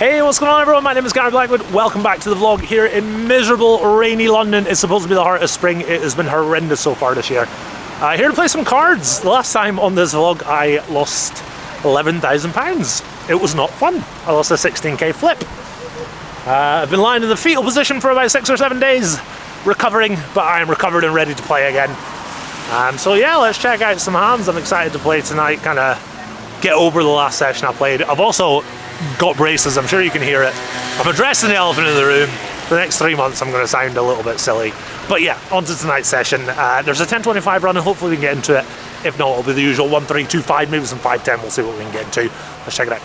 Hey, what's going on everyone? My name is Garrett Blackwood. Welcome back to the vlog here in miserable, rainy London. It's supposed to be the heart of spring. It has been horrendous so far this year. Here to play some cards. The last time on this vlog I lost £11,000. It was not fun. I lost a 16k flip. I've been lying in the fetal position for about 6 or 7 days, recovering, but I am recovered and ready to play again. So yeah, let's check out some hands. I'm excited to play tonight, kind of get over the last session I played. I've also got braces, I'm sure you can hear it. I'm addressing the elephant in the room. For the next 3 months I'm going to sound a little bit silly. But yeah, on to tonight's session. There's a 10.25 run and hopefully we can get into it. If not, it'll be the usual 1-3-2-5, maybe some 5-10. We'll see what we can get into. Let's check it out.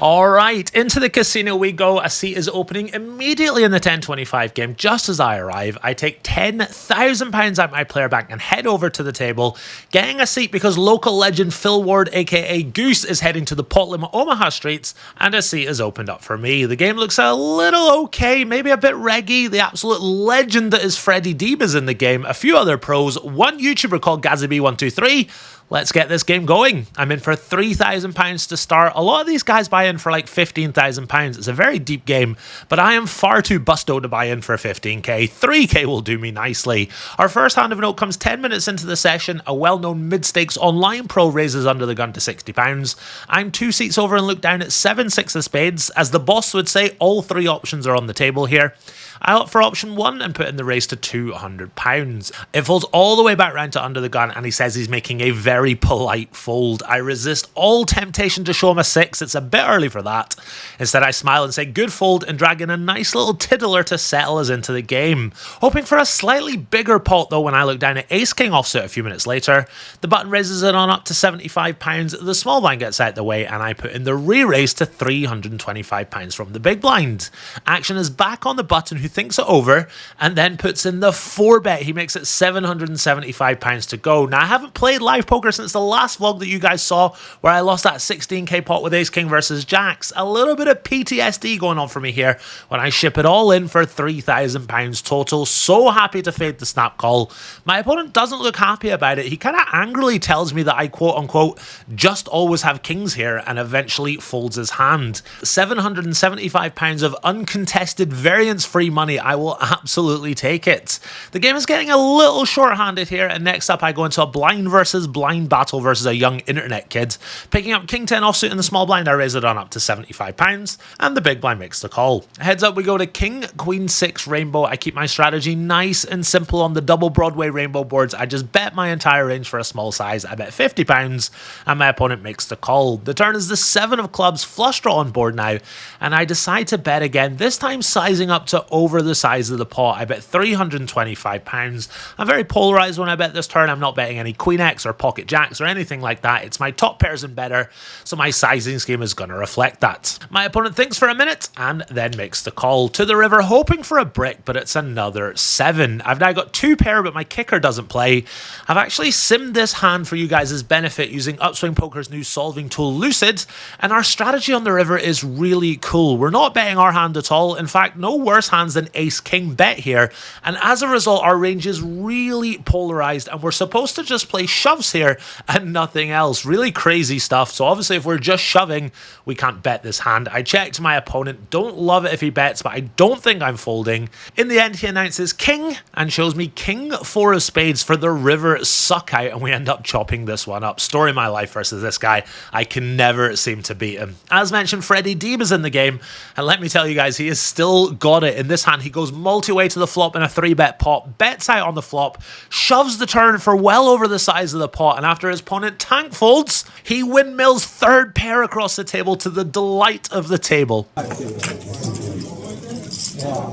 Alright, into the casino we go. A seat is opening immediately in the 10.25 game. Just as I arrive, I take £10,000 out my player bank and head over to the table, getting a seat because local legend Phil Ward, aka Goose, is heading to the pot limit Omaha streets, and a seat is opened up for me. The game looks a little okay, maybe a bit reggy. The absolute legend that is Freddy Deeb is in the game, a few other pros, one YouTuber called Gazaby123. Let's get this game going. I'm in for £3,000 to start. A lot of these guys buy in for like £15,000. It's a very deep game, but I am far too busto to buy in for 15k. 3k will do me nicely. Our first hand of note comes 10 minutes into the session. A well-known mid-stakes online pro raises under the gun to £60. I'm 2 seats over and look down at 7-6 of spades. As the boss would say, all 3 options are on the table here. I opt for option 1 and put in the raise to £200. It folds all the way back round to under the gun and he says he's making a very polite fold. I resist all temptation to show him a 6. It's a bit early for that. Instead I smile and say good fold and drag in a nice little tiddler to settle us into the game. Hoping for a slightly bigger pot though when I look down at ace king offsuit a few minutes later. The button raises it on up to £75. The small blind gets out the way and I put in the re-raise to £325 from the big blind. Action is back on the button who thinks it over and then puts in the 4-bet. He makes it £775 to go. Now I haven't played live poker since the last vlog that you guys saw where I lost that 16k pot with ace king versus jacks. A little bit of PTSD going on for me here when I ship it all in for £3,000 total. So happy to fade the snap call. My opponent doesn't look happy about it. He kind of angrily tells me that I quote unquote just always have kings here and eventually folds his hand. £775 of uncontested variance free money. I will absolutely take it. The game is getting a little short-handed here, and next up I go into a blind versus blind battle versus a young internet kid. Picking up king 10 offsuit in the small blind, I raise it on up to £75, and the big blind makes the call. Heads up we go to king queen 6 rainbow. I keep my strategy nice and simple on the double Broadway rainbow boards. I just bet my entire range for a small size. I bet £50, and my opponent makes the call. The turn is the 7 of clubs flush draw on board now, and I decide to bet again, this time sizing up to over the size of the pot. I bet £325. I'm very polarized when I bet this turn. I'm not betting any queen X or pocket jacks or anything like that. It's my top pairs and better, so my sizing scheme is going to reflect that. My opponent thinks for a minute and then makes the call. To the river, hoping for a brick, but it's another 7. I've now got 2 pair, but my kicker doesn't play. I've actually simmed this hand for you guys' benefit using Upswing Poker's new solving tool Lucid, and our strategy on the river is really cool. We're not betting our hand at all. In fact, no worse hands than ace king bet here, and as a result our range is really polarized and we're supposed to just play shoves here and nothing else. Really crazy stuff. So obviously if we're just shoving we can't bet this hand. I checked my opponent, don't love it if he bets, but I don't think I'm folding. In the end he announces king and shows me king 4 of spades for the river suck out, and we end up chopping this one up. Story of my life versus this guy. I can never seem to beat him. As mentioned, Freddy Deeb is in the game, and let me tell you guys, he has still got it. In this hand he goes multi-way to the flop in a 3-bet pot, bets out on the flop, shoves the turn for well over the size of the pot, and after his opponent tank folds, he windmills 3rd pair across the table to the delight of the table.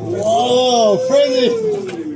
Whoa,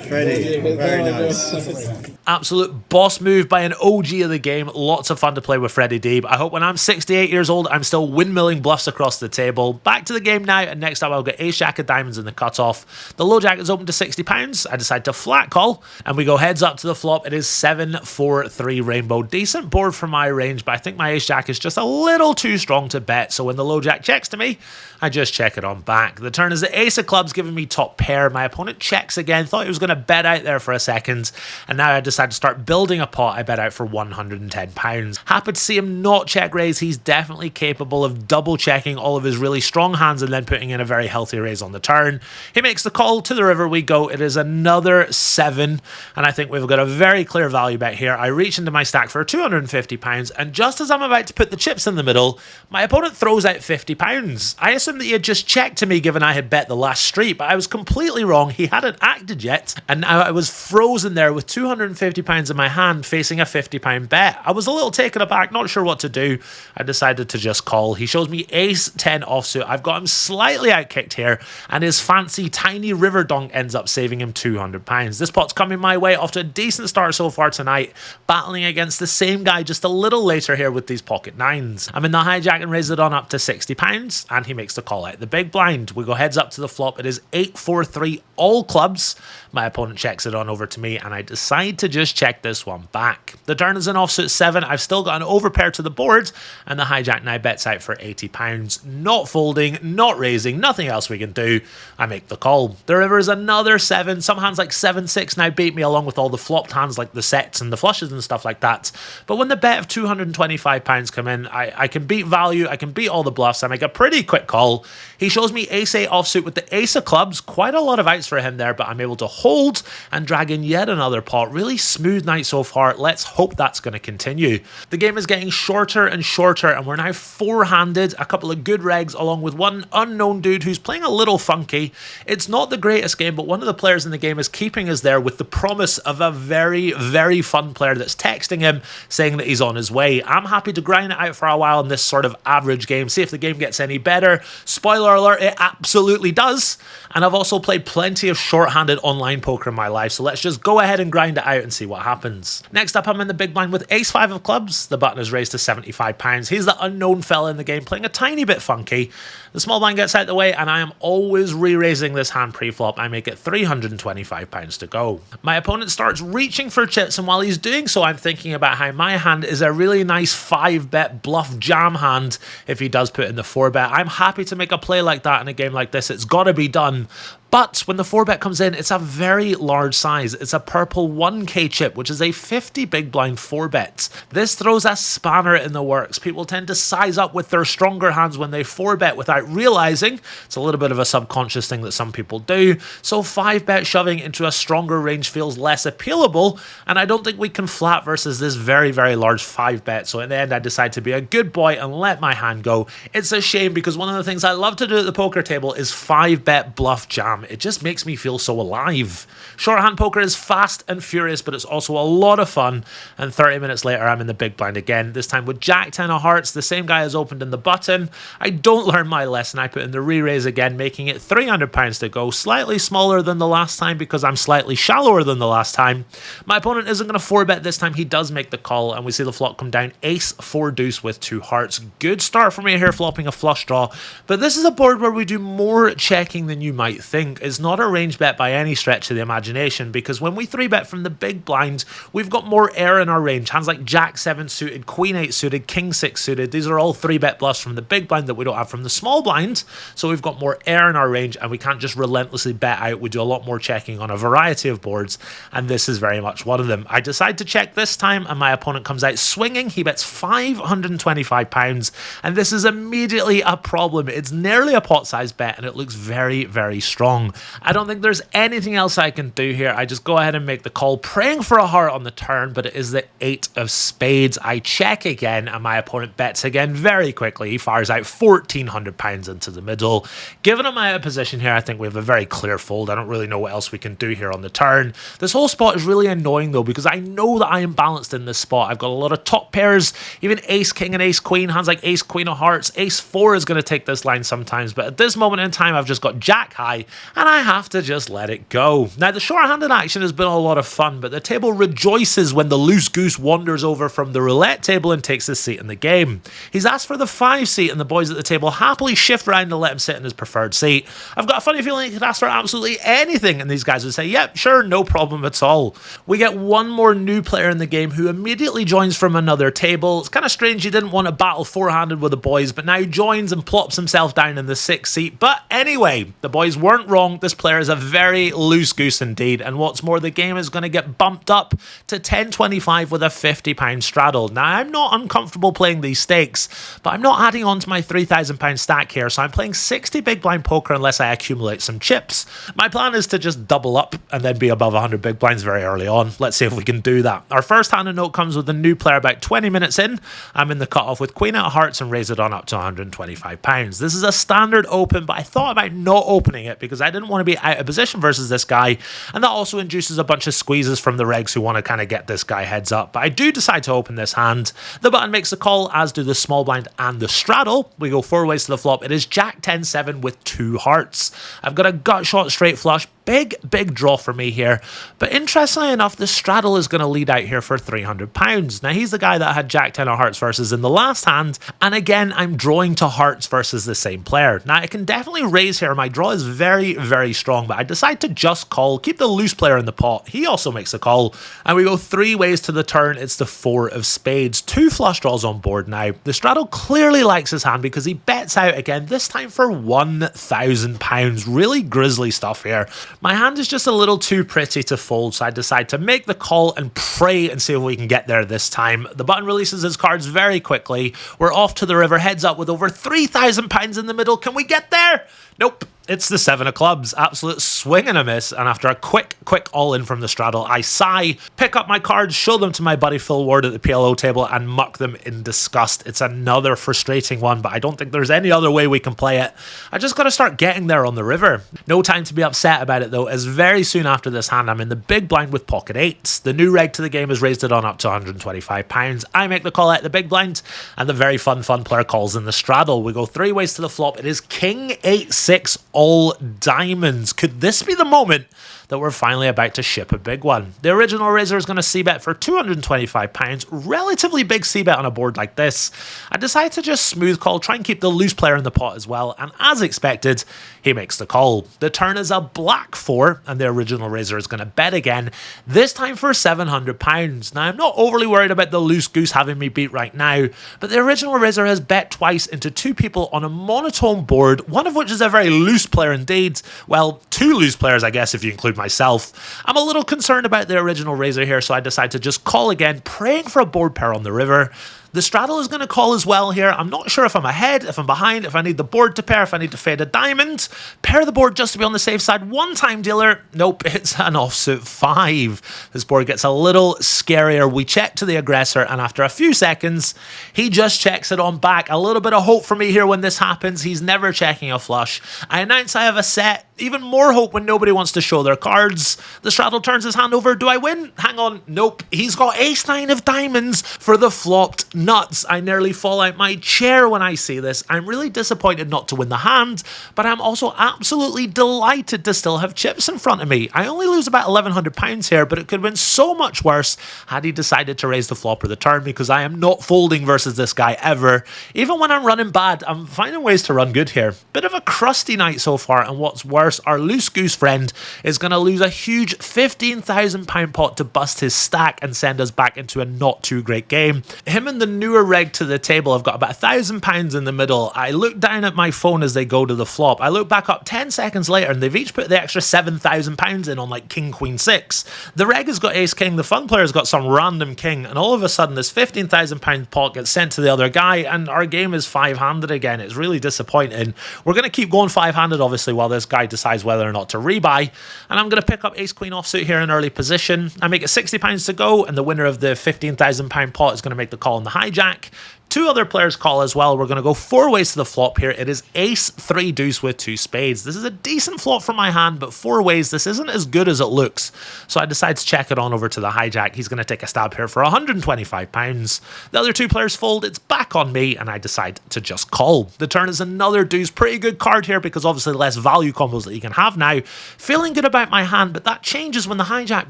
Freddy, very nice. Absolute boss move by an OG of the game. Lots of fun to play with Freddy Deeb. I hope when I'm 68 years old, I'm still windmilling bluffs across the table. Back to the game now, and next up I'll get ace jack of diamonds in the cutoff. The low jack is open to £60. I decide to flat call, and we go heads up to the flop. It is 7-4-3 rainbow. Decent board for my range, but I think my ace jack is just a little too strong to bet, so when the low jack checks to me, I just check it on back. The turn is the ace of clubs giving me top pair. My opponent checks again, thought he was going to bet out there for a second, and now I decide decide to start building a pot. I bet out for £110. Happy to see him not check raise. He's definitely capable of double checking all of his really strong hands and then putting in a very healthy raise on the turn. He makes the call. To the river we go. It is another 7, and I think we've got a very clear value bet here. I reach into my stack for £250, and just as I'm about to put the chips in the middle, my opponent throws out £50. I assumed that he had just checked to me given I had bet the last street, but I was completely wrong. He hadn't acted yet, and now I was frozen there with £250 in my hand facing a £50 bet. I was a little taken aback, not sure what to do. I decided to just call. He shows me ace 10 offsuit. I've got him slightly outkicked here, and his fancy tiny river donk ends up saving him £200. This pot's coming my way off to a decent start so far tonight, battling against the same guy just a little later here with these pocket nines. I'm in the hijack and raise it on up to £60, and he makes the call out the big blind. We go heads up to the flop. It is 8-4-3 all clubs. My opponent checks it on over to me, and I decide to just check this one back. The turn is an offsuit 7. I've still got an overpair to the board, and the hijack now bets out for £80. Not folding, not raising, nothing else we can do. I make the call. The river is another 7. Some hands like 7-6 now beat me along with all the flopped hands like the sets and the flushes and stuff like that. But when the bet of £225 come in, I can beat value, I can beat all the bluffs. I make a pretty quick call. He shows me ace 8 offsuit with the ace of clubs. Quite a lot of outs for him there, but I'm able to hold and drag in yet another pot. Really smooth night so far. Let's hope that's going to continue. The game is getting shorter and shorter, and we're now 4-handed. A couple of good regs along with one unknown dude who's playing a little funky. It's not the greatest game, but one of the players in the game is keeping us there with the promise of a very, very fun player that's texting him saying that he's on his way. I'm happy to grind it out for a while in this sort of average game, see if the game gets any better. Spoiler alert, it absolutely does. And I've also played plenty of short-handed online poker in my life, so let's just go ahead and grind it out and see what happens. Next up, I'm in the big blind with ace 5 of clubs. The button is raised to £75. He's the unknown fella in the game, playing a tiny bit funky. The small blind gets out the way, and I am always re-raising this hand pre-flop. I make it £325 to go. My opponent starts reaching for chips, and while he's doing so, I'm thinking about how my hand is a really nice 5-bet bluff jam hand if he does put in the 4-bet. I'm happy to make a play like that in a game like this. It's got to be done. But when the 4-bet comes in, it's a very large size. It's a purple 1k chip, which is a 50 big blind 4-bet. This throws a spanner in the works. People tend to size up with their stronger hands when they 4-bet without realizing. It's a little bit of a subconscious thing that some people do. So 5-bet shoving into a stronger range feels less appealable, and I don't think we can flat versus this very, very large 5-bet. So in the end, I decide to be a good boy and let my hand go. It's a shame because one of the things I love to do at the poker table is 5-bet bluff jam. It just makes me feel so alive. Shorthand poker is fast and furious, but it's also a lot of fun. And 30 minutes later, I'm in the big blind again, this time with Jack 10 of hearts. The same guy has opened in the button. I don't learn my lesson. I put in the re-raise again, making it £300 to go. Slightly smaller than the last time because I'm slightly shallower than the last time. My opponent isn't going to 4-bet this time. He does make the call, and we see the flop come down ace 4 deuce with 2 hearts. Good start for me here, flopping a flush draw. But this is a board where we do more checking than you might think. It's not a range bet by any stretch of the imagination, because when we 3-bet from the big blind, we've got more air in our range. Hands like Jack 7 suited, Queen 8 suited, King 6 suited. These are all 3-bet bluffs from the big blind that we don't have from the small blind. So we've got more air in our range, and we can't just relentlessly bet out. We do a lot more checking on a variety of boards, and this is very much one of them. I decide to check this time, and my opponent comes out swinging. He bets £525, and this is immediately a problem. It's nearly a pot-sized bet, and it looks very, very strong. I don't think there's anything else I can do here. I just go ahead and make the call, praying for a heart on the turn, but it is the 8 of spades. I check again, and my opponent bets again very quickly. He fires out £1,400 into the middle. Given him out of position here, I think we have a very clear fold. I don't really know what else we can do here on the turn. This whole spot is really annoying though, because I know that I am balanced in this spot. I've got a lot of top pairs, even ace king and ace queen, hands like ace queen of hearts. Ace 4 is going to take this line sometimes, but at this moment in time, I've just got jack high, and I have to just let it go. Now, the short-handed action has been a lot of fun, but the table rejoices when the loose goose wanders over from the roulette table and takes his seat in the game. He's asked for the 5 seat, and the boys at the table happily shift around to let him sit in his preferred seat. I've got a funny feeling he could ask for absolutely anything, and these guys would say, yep, sure, no problem at all. We get one more new player in the game who immediately joins from another table. It's kind of strange he didn't want to battle four-handed with the boys, but now joins and plops himself down in the 6th seat. But anyway, the boys weren't wrong. This player is a very loose goose indeed, and what's more, the game is going to get bumped bumped up to 10.25 with a £50 straddle. Now, I'm not uncomfortable playing these stakes, but I'm not adding on to my £3,000 stack here, so I'm playing 60 big blind poker unless I accumulate some chips. My plan is to just double up and then be above 100 big blinds very early on. Let's see if we can do that. Our first hand of note comes with a new player about 20 minutes in. I'm in the cutoff with Queen out of hearts and raise it on up to £125. This is a standard open, but I thought about not opening it because I didn't want to be out of position versus this guy, and that also induces a bunch of squeezes from the regs who want to kind of get this guy heads up. But I do decide to open this hand. The button makes the call, as do the small blind and the straddle. We go 4 ways to the flop. It is Jack 10-7 with 2 hearts. I've got a gut shot straight flush. Big draw for me here, but interestingly enough, the straddle is going to lead out here for £300. Now, he's the guy that had Jack 10 of hearts versus in the last hand, and again, I'm drawing to hearts versus the same player. Now, I can definitely raise here. My draw is very strong, but I decide to just call, keep the loose player in the pot. He also makes a call, and we go 3 ways to the turn. It's the 4 of spades. 2 flush draws on board now. The straddle clearly likes his hand because he bets out again, this time for £1,000. Really grisly stuff here. My hand is just a little too pretty to fold, so I decide to make the call and pray and see if we can get there this time. The button releases his cards very quickly. We're off to the river, heads up with over £3,000 in the middle. Can we get there? Nope. It's the 7 of clubs. Absolute swing and a miss, and after a quick all-in from the straddle, I sigh, pick up my cards, show them to my buddy Phil Ward at the PLO table, and muck them in disgust. It's another frustrating one, but I don't think there's any other way we can play it. I just got to start getting there on the river. No time to be upset about it, though, as very soon after this hand, I'm in the big blind with pocket 8s. The new reg to the game has raised it on up to £125. I make the call out the big blind, and the very fun player calls in the straddle. We go 3 ways to the flop. It is King 8-6 all diamonds. Could this be the moment that we're finally about to ship a big one? The original raiser is going to c-bet for £225. Relatively big c-bet on a board like this. I decide to just smooth call, try and keep the loose player in the pot as well, and as expected, he makes the call. The turn is a black 4, and the original raiser is going to bet again, this time for £700. Now, I'm not overly worried about the loose goose having me beat right now, but the original raiser has bet twice into 2 people on a monotone board, one of which is a very loose player indeed. Well, 2 loose players, I guess, if you include myself. I'm a little concerned about the original raiser here, so I decide to just call again, praying for a board pair on the river. The straddle is going to call as well here. I'm not sure if I'm ahead, if I'm behind, if I need the board to pair, if I need to fade a diamond. Pair the board just to be on the safe side. One-time dealer. Nope, it's an offsuit 5. This board gets a little scarier. We check to the aggressor, and after a few seconds, he just checks it on back. A little bit of hope for me here when this happens. He's never checking a flush. I announce I have a set. Even more hope when nobody wants to show their cards. The straddle turns his hand over. Do I win? Hang on. Nope. He's got ace-9 of diamonds for the flopped nuts. I nearly fall out my chair when I see this. I'm really disappointed not to win the hand, but I'm also absolutely delighted to still have chips in front of me. I only lose about £1,100 here, but it could have been so much worse had he decided to raise the flop or the turn, because I am not folding versus this guy ever. Even when I'm running bad, I'm finding ways to run good here. Bit of a crusty night so far, and what's worse, our loose goose friend is going to lose a huge £15,000 pot to bust his stack and send us back into a not too great game. Him and the newer reg to the table have got about £1,000 in the middle. I look down at my phone as they go to the flop. I look back up 10 seconds later and they've each put the extra £7,000 in on like king, queen, 6. The reg has got ace king, the fun player's got some random king, and all of a sudden this £15,000 pot gets sent to the other guy and our game is 5-handed again. It's really disappointing. We're going to keep going 5-handed obviously while this guy decides whether or not to rebuy, and I'm going to pick up ace queen offsuit here in early position. I make it £60 to go, and the winner of the £15,000 pot is going to make the call on the hijack. 2 other players call as well. We're going to go 4 ways to the flop here. It is ace 3 deuce with 2 spades. This is a decent flop for my hand, but 4 ways, this isn't as good as it looks. So I decide to check it on over to the hijack. He's going to take a stab here for £125. The other 2 players fold. It's back on me, and I decide to just call. The turn is another deuce. Pretty good card here because obviously less value combos that you can have now. Feeling good about my hand, but that changes when the hijack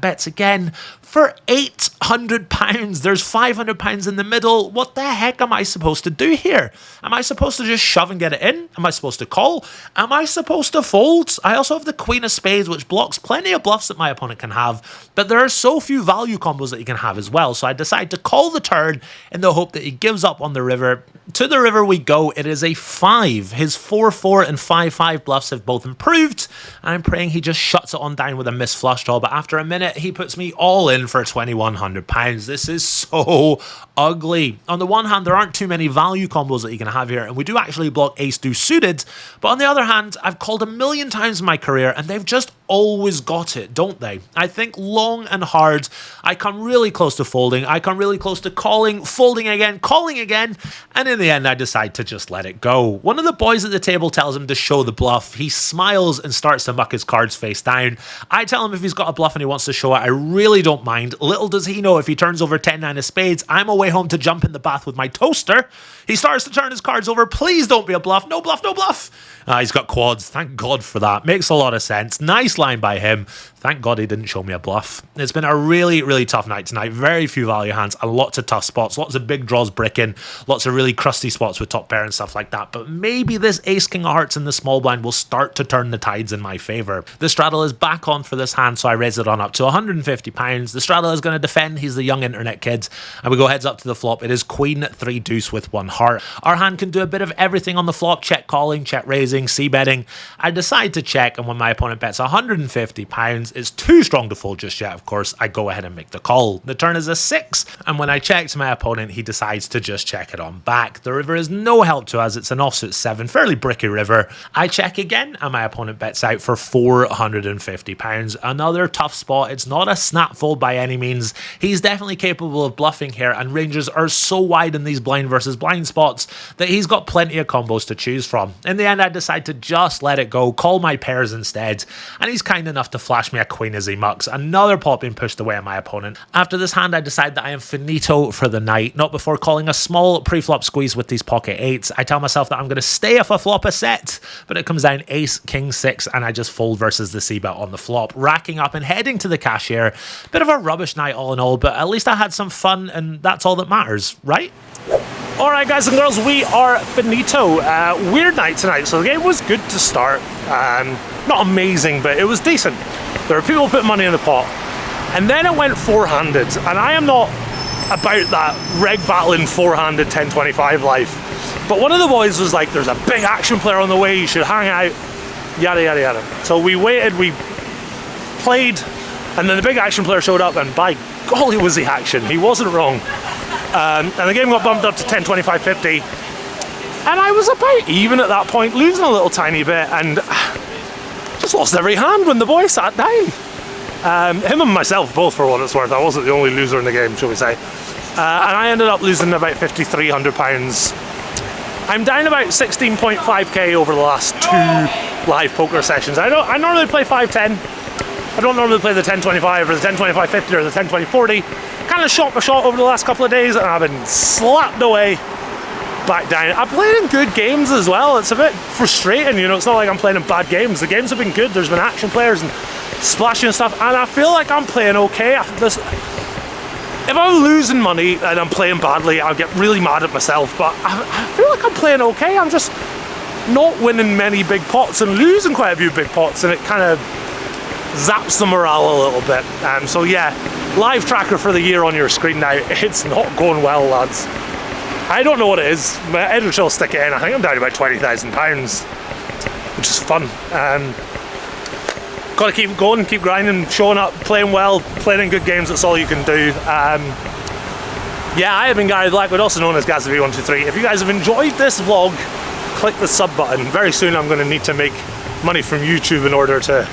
bets again for £800. There's £500 in the middle. What the heck am I supposed to do here? Am I supposed to just shove and get it in? Am I supposed to call? Am I supposed close to folds. I also have the Queen of Spades, which blocks plenty of bluffs that my opponent can have, but there are so few value combos that he can have as well, so I decide to call the turn in the hope that he gives up on the river. To the river we go. It is a 5. His 4-4 and 5-5 bluffs have both improved. I'm praying he just shuts it on down with a missed flush draw, but after a minute, he puts me all in for £2,100. This is so ugly. On the one hand, there aren't too many value combos that you can have here, and we do actually block ace-deuce suited, but on the other hand, I've called a million times in my career, and they've just always got it, don't they? I think long and hard. I come really close to folding. I come really close to calling, folding again, calling again, and in the end, I decide to just let it go. One of the boys at the table tells him to show the bluff. He smiles and starts to muck his cards face down. I tell him if he's got a bluff and he wants to show it, I really don't mind. Little does he know if he turns over 10-9 of spades, I'm away home to jump in the bath with my toaster. He starts to turn his cards over. Please don't be a bluff. No bluff, no bluff. He's got quads. Thank God for that. Makes a lot of sense. Nice line by him. Thank God he didn't show me a bluff. It's been a really, really tough night tonight. Very few value hands and lots of tough spots. Lots of big draws bricking. Lots of really crusty spots with top pair and stuff like that. But maybe this ace king of hearts in the small blind will start to turn the tides in my favour. The straddle is back on for this hand, so I raise it on up to £150. The straddle is going to defend. He's the young internet kid. And we go heads up to the flop. It is queen 3 deuce with 1 heart. Our hand can do a bit of everything on the flop. Check calling, check raising, c-betting. I decide to check, and when my opponent bets £150, it's too strong to fold just yet, of course, I go ahead and make the call. The turn is a 6, and when I check to my opponent, he decides to just check it on back. The river is no help to us. It's an offsuit 7, fairly bricky river. I check again, and my opponent bets out for £450. Another tough spot. It's not a snap fold by any means. He's definitely capable of bluffing here, and ranges are so wide in these blind versus blind spots that he's got plenty of combos to choose from. In the end, I decide to just let it go, call my pairs instead, and he's kind enough to flash me a queen as he mucks. Another pot being pushed away on my opponent. After this hand, I decide that I am finito for the night, not before calling a small pre-flop squeeze with these pocket 8s. I tell myself that I'm going to stay if I flop a set, but it comes down ace, king 6, and I just fold versus the c-bet on the flop, racking up and heading to the cashier. Bit of a rubbish night all in all, but at least I had some fun, and that's all that matters, right? Alright guys and girls, we are finito. Weird night tonight, so the game was good to start. Not amazing, but it was decent. There were people putting money in the pot. And then it went four-handed, and I am not about that reg battling four-handed 10-25 life. But one of the boys was like, there's a big action player on the way, you should hang out, yada yada yada. So we waited, we played, and then the big action player showed up, and by golly was he action, he wasn't wrong. And the game got bumped up to 10, 25, 50. And I was about even at that point, losing a little tiny bit, and just lost every hand when the boy sat down. Him and myself both, for what it's worth. I wasn't the only loser in the game, shall we say. And I ended up losing about £5,300. I'm down about 16.5k over the last 2 live poker sessions. I normally play 5-10. I don't normally play the 10-25 or the 10-25-50 or the 10-20-40. Kind of shot my shot over the last couple of days, and I've been slapped away back down. I played in good games as well. It's a bit frustrating, you know, it's not like I'm playing in bad games. The games have been good. There's been action players and splashing and stuff, and I feel like I'm playing okay. If I'm losing money and I'm playing badly, I'll get really mad at myself, but I feel like I'm playing okay. I'm just not winning many big pots and losing quite a few big pots, and it kind of zaps the morale a little bit. So yeah, live tracker for the year on your screen now. It's not going well, lads. I don't know what it is. My editor will stick it in. I think I'm down about £20,000, which is fun. Got to keep going, keep grinding, showing up, playing well, playing in good games. That's all you can do. Yeah, I have been Garrett Blackwood, also known as GazV123. If you guys have enjoyed this vlog, click the sub button. Very soon I'm going to need to make money from YouTube in order to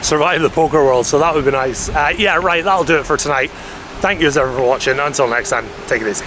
survive the poker world, so that would be nice. Yeah, right, that'll do it for tonight. Thank you as ever for watching. Until next time, take it easy.